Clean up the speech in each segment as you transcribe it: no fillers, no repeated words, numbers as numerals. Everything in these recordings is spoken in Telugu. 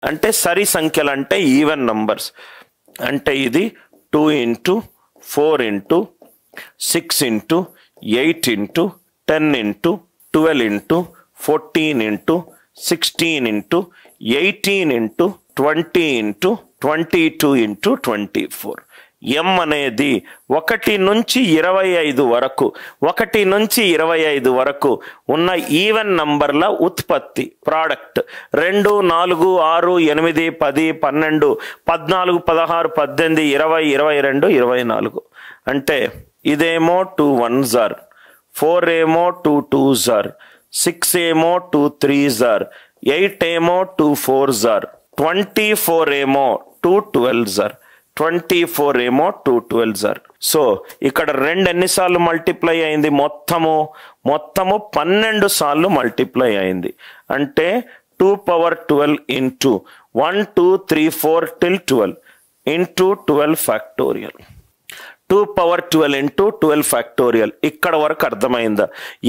అంటే సరి సంఖ్యలు అంటే ఈవెన్ నంబర్స్. అంటే ఇది 2 into 4 into 6 into 8 into 10 into 12 into 14 into 16 into 18 into 20 into 22 into 24. ఎం అనేది 1 నుంచి 25 వరకు 1 నుంచి 25 వరకు ఉన్న ఈవెన్ నంబర్ల ఉత్పత్తి ప్రోడక్ట్. 2, 4, 6, 8, 10, 12, 14, 16, 18, 20, 22, 24. అంటే ఇదేమో 2 1s are, 4 ఏమో 2 2s are, 6 ఏమో 2 3s are, 8 ఏమో 2 4s are, 24 ఏమో 2 12s are, 24 ఏమో 2 12s are. సో ఇక్కడ 2 ఎన్నిసార్లు మల్టిప్లై అయింది? మొత్తము 12 సార్లు మల్టిప్లై అయింది. అంటే 2 power 12 into 1 2 3 4 till 12 into 12 factorial. 2 power 12 into 12 factorial. ఇక్కడ వరకు అర్థమైందా?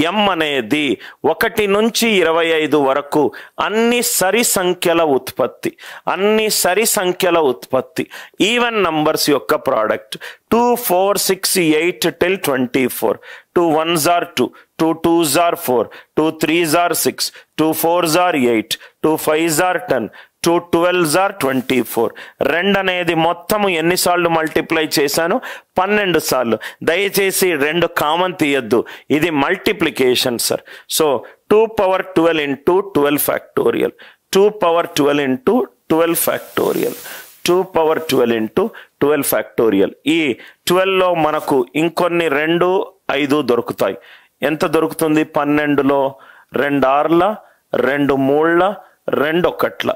ఎం అనేది 1 నుంచి 25 వరకు అన్ని సరి సంఖ్యల ఉత్పత్తి, ఈవెన్ నంబర్స్ యొక్క product. 2 4 6 8 till 24. 2 1s are 2, 2 2s are 4, 2 3s are 6, 2 4s are 8, 2 5s are 10, 2 12s are 24. 2 అనేది మొత్తము ఎన్నిసార్లు మల్టిప్లై చేశాను? 12 సార్లు. దయచేసి 2 కామన్ తీయద్దు, ఇది multiplication sir. So 2 power 12 into 12 factorial, 2 power 12 into 12 factorial, 2 power 12 into 12 factorial. ఈ 12లో మనకు ఇంకొన్ని 2 5 దొరుకుతాయి. ఎంత దొరుకుతుంది? 12లో 2 6ల, 2 3ల, 2 1ల.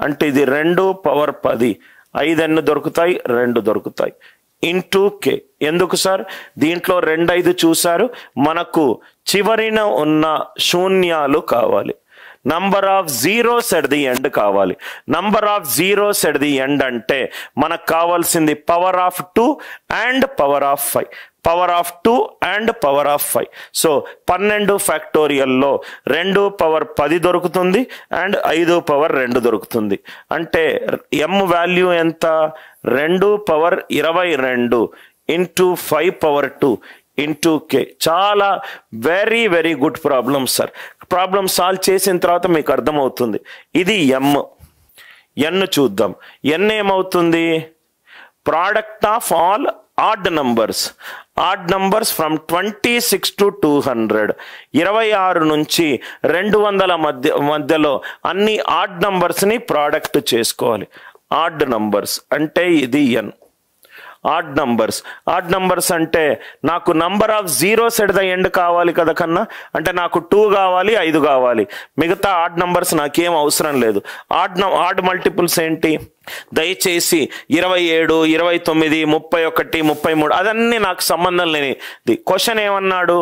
అంటే ఇది 2 పవర్ 10. 5 ఎన్ని దొరుకుతాయి? 2 దొరుకుతాయి. ఇంటూ కే. ఎందుకు సార్? దీంట్లో 2 5 చూసారు, మనకు చివరిన ఉన్న శూన్యాలు కావాలి. Number of zeros at the end కావాలి. Number of zeros at the end అంటే మనకు కావాల్సింది power of 2 and power of 5. Power of 2 and power of 5. So 12 ఫ్యాక్టోరియల్లో 2 పవర్ 10 దొరుకుతుంది అండ్ 5 పవర్ 2 దొరుకుతుంది. అంటే ఎం వాల్యూ ఎంత? 2 పవర్ 22 ఇంటూ 5 పవర్ 2 ఇంటూ కే. చాలా very very good problem sir. Problem solve చేసిన తర్వాత మీకు అర్థమవుతుంది. ఇది ఎం. ఎన్ చూద్దాం. ఎన్ ఏమవుతుంది? Product of all add numbers from 26 to 200. 26 నుంచి 200 మధ్యలో అన్ని ఆడ్ నంబర్స్ని ప్రోడక్ట్ చేసుకోవాలి. ఆడ్ నంబర్స్ అంటే ఇది ఎన్. ఆడ్ నంబర్స్ అంటే నాకు number of zeros at the end కావాలి కదా కన్నా. అంటే నాకు 2 కావాలి, 5 కావాలి. మిగతా ఆడ్ నంబర్స్ నాకేం అవసరం లేదు. ఆడ్ మల్టిపుల్స్ ఏంటి? దయచేసి 27, 29, 31, 33 అదన్నీ నాకు సంబంధం లేనిది. క్వశ్చన్ ఏమన్నాడు?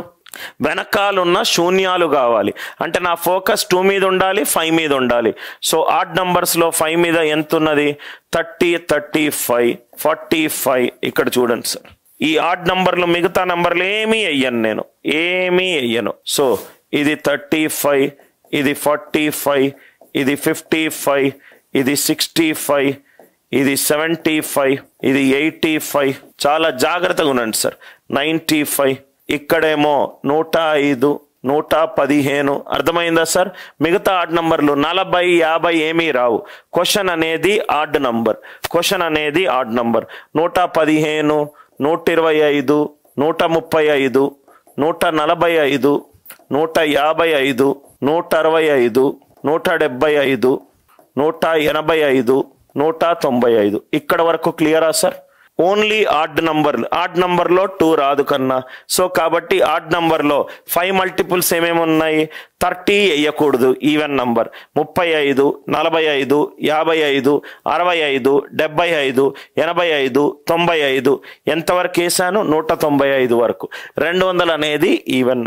వెనకాలన్న శూన్యాలు కావాలి. అంటే నా ఫోకస్ 2 మీద ఉండాలి, 5 మీద ఉండాలి. సో ఆడ్ నంబర్స్లో 5 మీద ఎంత ఉన్నది? 30, 35, 45. ఇక్కడ చూడండి సార్, ఈ ఆడ్ నంబర్లు మిగతా నంబర్లు ఏమీ వేయను. సో ఇది 35, ఇది 45, ఇది 55, ఇది 65, ఇది 75, ఇది 85. చాలా జాగ్రత్తగా ఉండండి సార్. 95. ఇక్కడేమో 105, 115. అర్థమైందా సార్? మిగతా ఆడ్ నంబర్లు 40, 50 ఏమీ రావు. క్వశ్చన్ అనేది ఆడ్ నంబర్. 115, 125, 135, 135, 145, 155, 165, 175, 185, 195. ఇక్కడ వరకు క్లియరా సార్? ఓన్లీ ఆడ్ నంబర్లో 2 రాదు కన్నా. సో కాబట్టి ఆడ్ నంబర్లో 5 మల్టిపుల్స్ ఏమేమి ఉన్నాయి? 30 వేయకూడదు ఈవెన్ నంబర్. 35, 45, 55, 65, 75, 85, 95. ఎంతవరకు వేసాను? 195 వరకు. 200 అనేది ఈవెన్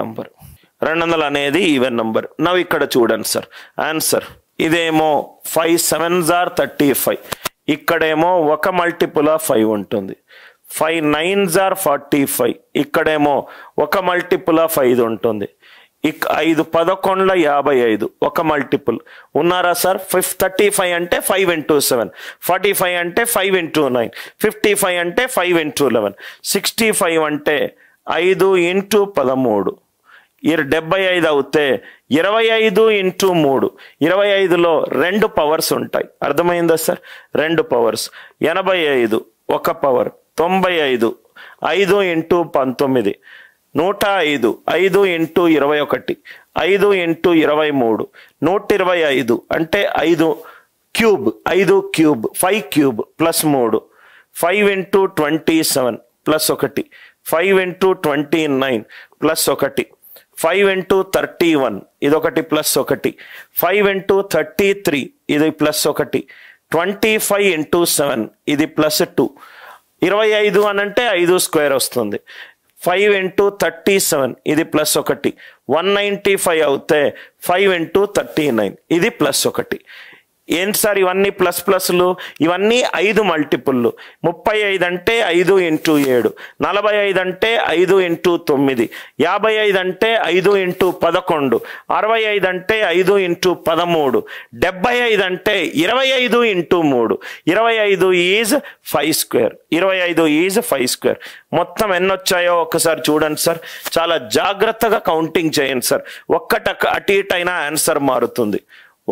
నంబర్. నవ్వు ఇక్కడ చూడండి సార్ ఆన్సర్. ఇదేమో 5 7s are 35. ఇక్కడేమో 1 మల్టిపుల్ ఆఫ్ 5 ఉంటుంది. 5 9s are 45. ఇక్కడేమో 1 మల్టిపుల్ ఆఫ్ 5 ఉంటుంది. ఇక 5 11 55 ఒక మల్టిపుల్ ఉన్నారా సార్? 35 అంటే 5 into 7, 45 అంటే 5 into 9, 55 అంటే 5 into 11, 65 అంటే 5 into 13, 75 అవుతే 25 into 3, 25లో 2 పవర్స్ ఉంటాయి. అర్థమైందా సార్? 2 పవర్స్. 85 ఒక పవర్, 95 5 into 19, 105 5 into 21, 5 into 23, 125 అంటే 5 cube, 5 cube 5 cube plus 3, 5 into 27 plus 1, 5 into 29 plus 1, 5 into 31 ఇదొకటి ప్లస్ 1, 5 into 33 ఇది ప్లస్ 1, 25 into 7 ఇది ప్లస్ 2, 25 అనంటే 5 స్క్వేర్ వస్తుంది. 5 into 37 ఇది ప్లస్ 1, 195 అవుతే 5 into 39 ఇది ప్లస్ 1. ఏంటి సార్ ఇవన్నీ ప్లస్ ప్లస్లు? ఇవన్నీ 5 మల్టిపుల్లు. 35 అంటే 5 into 7, 45 అంటే 5 into 9, 55 అంటే 5 into 11, 65 అంటే 5 into 13, 75 అంటే 25 into 3, 25 is 5 square, 25 is 5 square. మొత్తం ఎన్ని వచ్చాయో ఒక్కసారి చూడండి సార్. చాలా జాగ్రత్తగా కౌంటింగ్ చేయండి సార్. ఒక్కటి అటు ఇటు అయినా ఆన్సర్ మారుతుంది.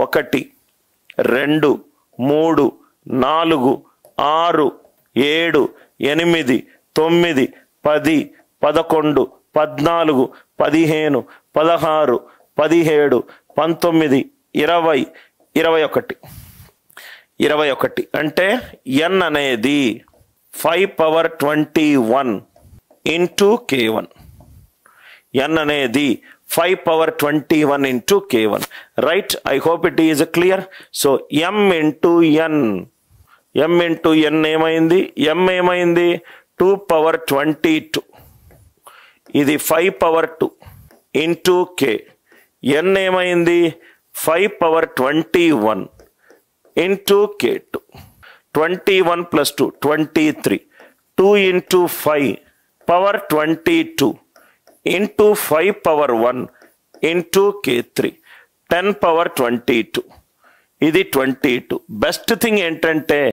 1 2 3 4 6 7 8 9 10 11 14 15 16 17 19 20 21 అంటే n అనేది 5 power 21 into k1. n అనేది 5 power 21 into k1. Right? I hope it is clear. So m into n ఏమైంది? m ఏమైంది? 2 power 22. ఇది 5 power 2 into k. n ఏమైంది? 5 power 21 into k2. 21 plus 2 23. 2 into 5 power 22 into 5 power 1 into k3, 10 power 22. ఇది 22. బెస్ట్ థింగ్ ఏంటంటే